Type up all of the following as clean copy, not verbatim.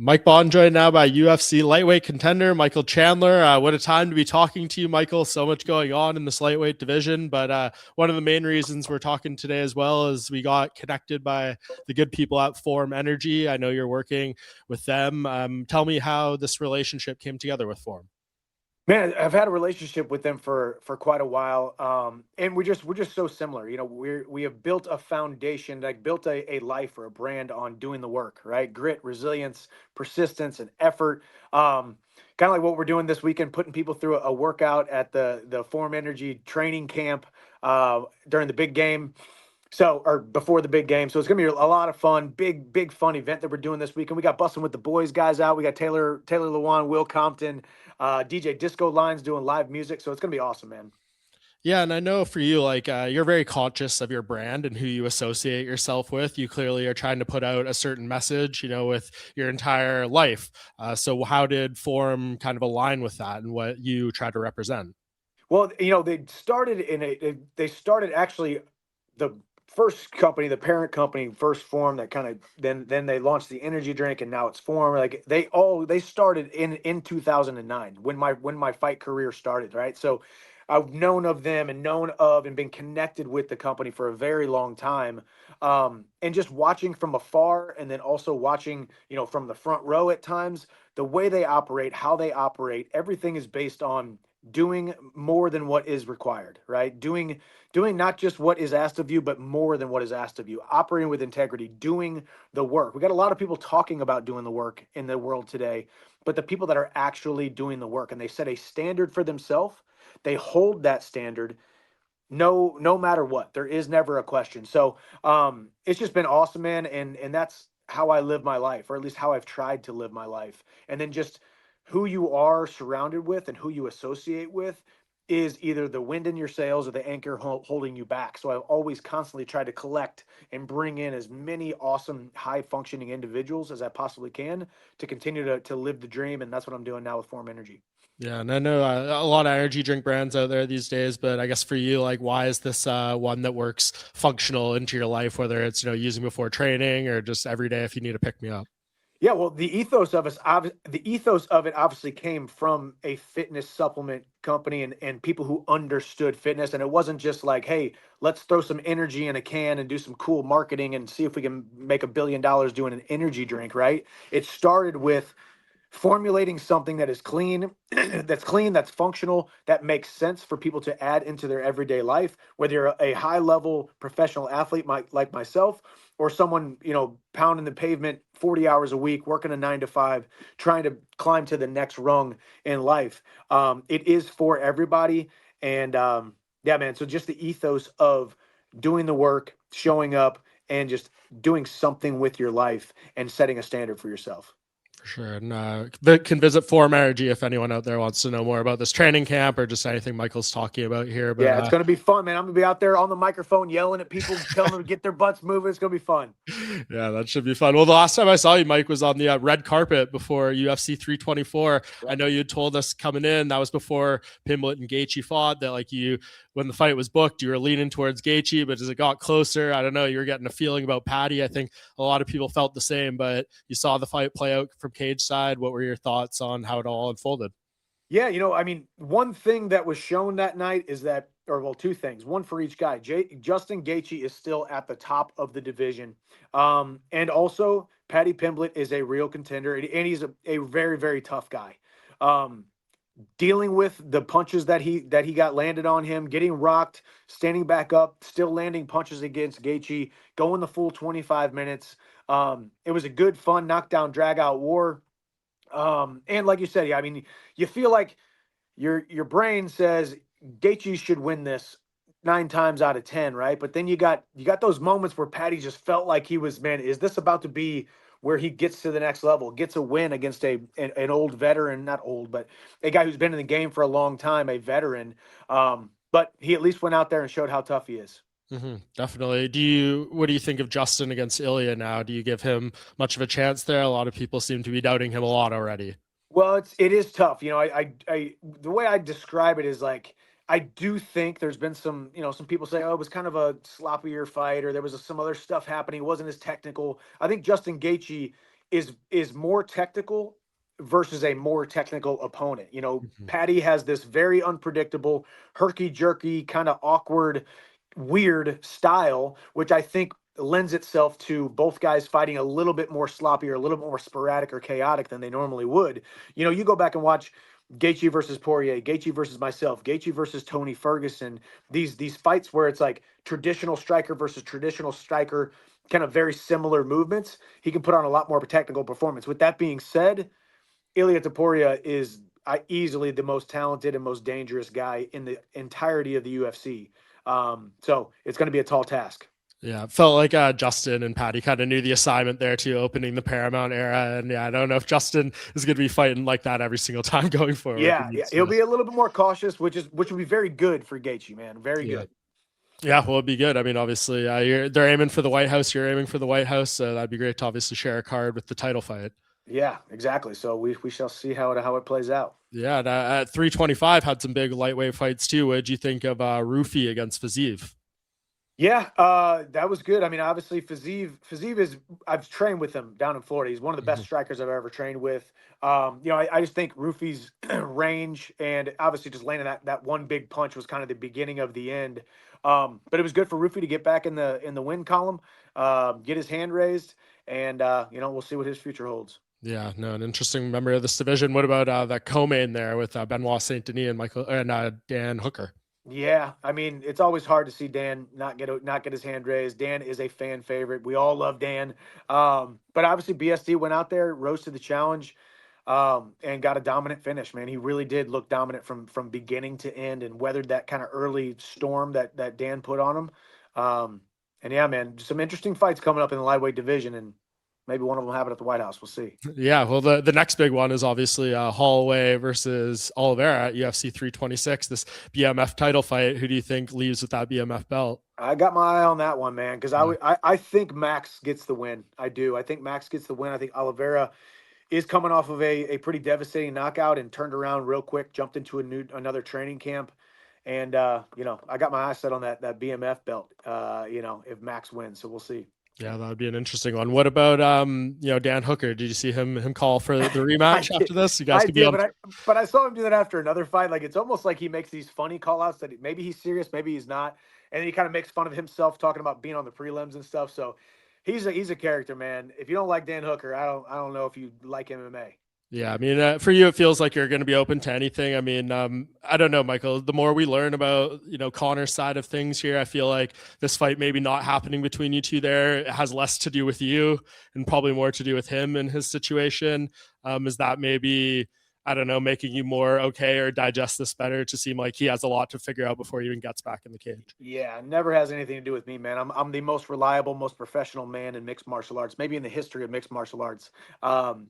Mike Bohn joined now by UFC lightweight contender Michael Chandler. What a time to be talking to you, Michael. So much going on in this lightweight division. But one of the main reasons we're talking today as well is we got connected by the good people at Phorm Energy. I know you're working with them. Tell me how this relationship came together with Phorm. Man, I've had a relationship with them for quite a while, and we're just so similar. We have built a foundation, like built a life or a brand on doing the work, right? Grit, resilience, persistence, and effort. Kind of like what we're doing this weekend, putting people through a workout at the Phorm Energy training camp during the big game. So, or before the big game. So it's gonna be a lot of fun, big fun event that we're doing this weekend. We got Busting with the Boys guys out. We got Taylor Lewan, Will Compton, DJ Disco Lines doing live music. So it's gonna be awesome, man. Yeah, and I know for you, you're very conscious of your brand and who you associate yourself with. You clearly are trying to put out a certain message, with your entire life. So, how did Phorm kind of align with that and what you try to represent? Well, they started actually the first company, the parent company, first Form that kind of then they launched the energy drink and now it's Form. Like they started in 2009 when my fight career started, right? So I've known of them and known of and been connected with the company for a very long time. And just watching from afar and then also watching, from the front row at times, the way they operate, how they operate, everything is based on doing more than what is required, right? Doing not just what is asked of you, but more than what is asked of you. Operating with integrity, doing the work. We got a lot of people talking about doing the work in the world today, but the people that are actually doing the work and they set a standard for themselves, they hold that standard no matter what. There is never a question. So it's just been awesome, man, and that's how I live my life, or at least how I've tried to live my life. And then just who you are surrounded with and who you associate with is either the wind in your sails or the anchor holding you back. So I've always constantly tried to collect and bring in as many awesome high functioning individuals as I possibly can to continue to live the dream, and that's what I'm doing now with Form Energy. Yeah, and I know a lot of energy drink brands out there these days, but I guess for you, why is this one that works functional into your life, whether it's using before training or just every day if you need to pick me up? Yeah, well, the ethos of it obviously came from a fitness supplement company and people who understood fitness. And it wasn't just like, hey, let's throw some energy in a can and do some cool marketing and see if we can make $1 billion doing an energy drink, right? It started with formulating something that is clean, that's functional, that makes sense for people to add into their everyday life, whether you're a high level professional athlete like myself, or someone, pounding the pavement 40 hours a week, working a 9 to 5, trying to climb to the next rung in life. It is for everybody. And yeah, man. So just the ethos of doing the work, showing up, and just doing something with your life and setting a standard for yourself. For sure. And that can visit Phorm Energy if anyone out there wants to know more about this training camp or just anything Michael's talking about here. But Yeah, it's going to be fun, man. I'm going to be out there on the microphone yelling at people, telling them to get their butts moving. It's going to be fun. Yeah, that should be fun. Well, the last time I saw you, Mike, was on the red carpet before UFC 324. I Yep. know you told us coming in that was before Pimblett and Gaethje fought. That when the fight was booked, you were leaning towards Gaethje, but as it got closer, I don't know, you were getting a feeling about Paddy. I think a lot of people felt the same, but you saw the fight play out from cage side. What were your thoughts on how it all unfolded? Yeah, I mean, one thing that was shown that night is that, or well, two things, one for each guy. Justin Gaethje is still at the top of the division, and also Paddy Pimblett is a real contender, and he's a very very tough guy. Um, Dealing with the punches that he got landed on him, getting rocked, standing back up, still landing punches against Gaethje, going the full 25 minutes. It was a good, fun knockdown, drag out war. And like you said, yeah, I mean, you feel like your brain says Gaethje should win this 9 times out of 10, right? But then you got those moments where Patty just felt like he was, man, is this about to be where he gets to the next level, gets a win against an old veteran, not old, but a guy who's been in the game for a long time, a veteran. But he at least went out there and showed how tough he is. Definitely. What do you think of Justin against Ilya now? Do you give him much of a chance there? A lot of people seem to be doubting him a lot already. Well, it is tough. The way I describe it is like I do think there's been some people say, oh, it was kind of a sloppier fight, or there was some other stuff happening. It wasn't as technical. I think Justin Gaethje is more technical versus a more technical opponent. You know, Mhm. Paddy has this very unpredictable, herky jerky, kind of awkward, weird style, which I think lends itself to both guys fighting a little bit more sloppy or a little bit more sporadic or chaotic than they normally would. You know, you go back and watch Gaethje versus Poirier, Gaethje versus myself, Gaethje versus Tony Ferguson. These fights where it's like traditional striker versus traditional striker, kind of very similar movements. He can put on a lot more of a technical performance. With that being said, Ilia Topuria is easily the most talented and most dangerous guy in the entirety of the UFC. So it's going to be a tall task. Yeah, it felt like Justin and Patty kind of knew the assignment there too, opening the Paramount era. And yeah, I don't know if Justin is going to be fighting like that every single time going forward. He Yeah, needs he'll to, be a little bit more cautious, which will be very good for Gaethje, man. Very yeah. good. Yeah, well, it'd be good. I mean, obviously, they're aiming for the White House. You're aiming for the White House, so that'd be great to obviously share a card with the title fight. Yeah, exactly. So we shall see how it plays out. Yeah, and, at 325 had some big lightweight fights too. What did you think of Rufi against Fiziev? Yeah, that was good. I mean, obviously, Fiziev is. I've trained with him down in Florida. He's one of the best Mhm. strikers I've ever trained with. You know, I just think Rufi's range and obviously just landing that one big punch was kind of the beginning of the end. But it was good for Rufi to get back in the win column, get his hand raised, and you know, we'll see what his future holds. Yeah, no, an interesting memory of this division. What about that co-main there with Benoit Saint Denis and Michael and Dan Hooker? Yeah, I mean, it's always hard to see Dan not get his hand raised. Dan is a fan favorite. We all love Dan. But obviously BSD went out there, rose to the challenge, and got a dominant finish, man. He really did look dominant from beginning to end and weathered that kind of early storm that Dan put on him. And yeah, man, some interesting fights coming up in the lightweight division, and maybe one of them happen at the White House. We'll see. Yeah, well, the next big one is obviously Holloway versus Oliveira at UFC 326. This BMF title fight. Who do you think leaves with that BMF belt? I got my eye on that one, man, because Yeah. I think Max gets the win. I do. I think Max gets the win. I think Oliveira is coming off of a pretty devastating knockout and turned around real quick, jumped into another training camp. And you know, I got my eyes set on that BMF belt, you know, if Max wins. So we'll see. Yeah, that would be an interesting one. What about Dan Hooker? Did you see him call for the I rematch did, after this? You guys could be on. but I saw him do that after another fight. Like it's almost like he makes these funny call outs that maybe he's serious, maybe he's not. And then he kind of makes fun of himself talking about being on the prelims and stuff. So he's a character, man. If you don't like Dan Hooker, I don't know if you like MMA. Yeah, I mean, for you, it feels like you're going to be open to anything. I mean, I don't know, Michael. The more we learn about Connor's side of things here, I feel like this fight maybe not happening between you two there. It has less to do with you and probably more to do with him and his situation. Is that maybe, I don't know, making you more okay or digest this better to seem like he has a lot to figure out before he even gets back in the cage? Yeah, never has anything to do with me, man. I'm the most reliable, most professional man in mixed martial arts, maybe in the history of mixed martial arts.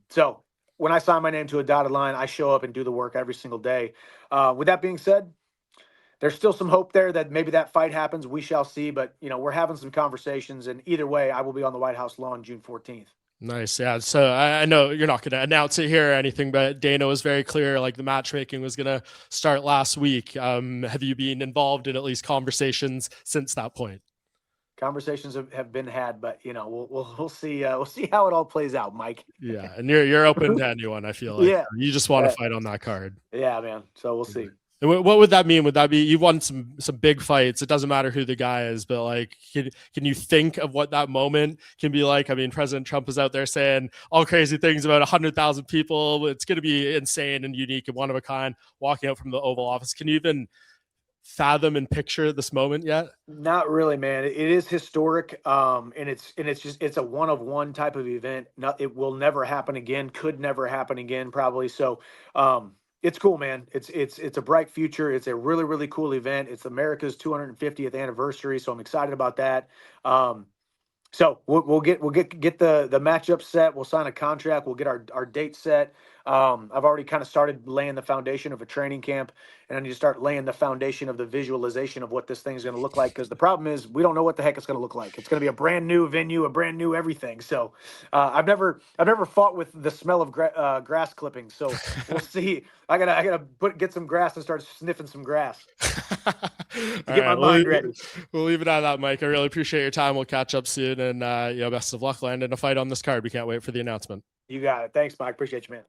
So when I sign my name to a dotted line, I show up and do the work every single day. With that being said, there's still some hope there that maybe that fight happens. We shall see. But you know, we're having some conversations, and either way, I will be on the White House lawn June 14th. Nice. Yeah. So I know you're not going to announce it here or anything, but Dana was very clear, like the matchmaking was going to start last week. Have you been involved in at least conversations since that point? Conversations have been had, but you know, we'll see. We'll see how it all plays out, Mike. Yeah. And you're open to anyone. I feel like Yeah, you just want to fight on that card. yeah, man. So we'll see. And what would that mean? Would that be you've won some big fights? It doesn't matter who the guy is, but like, can you think of what that moment can be like? I mean, President Trump is out there saying all crazy things about 100,000 people. It's going to be insane and unique and one of a kind. Walking out from the Oval Office, can you even fathom and picture this moment yet? Not really, man. It is historic, and it's a one of one type of event. Not, it will never happen again. Could never happen again, probably. So, it's cool, man. It's a bright future. It's a really cool event. It's America's 250th anniversary, so I'm excited about that. So we'll get the matchup set. We'll sign a contract. We'll get our date set. I've already kind of started laying the foundation of a training camp, and I need to start laying the foundation of the visualization of what this thing's going to look like. Because the problem is we don't know what the heck it's going to look like. It's going to be a brand new venue, a brand new everything. So I've never fought with the smell of grass clippings. So we'll see. I gotta get some grass and start sniffing some grass to get my mind ready. We'll leave it at that, Mike. I really appreciate your time. We'll catch up soon, and best of luck landing a fight on this card. We can't wait for the announcement. You got it. Thanks, Mike. Appreciate you, man.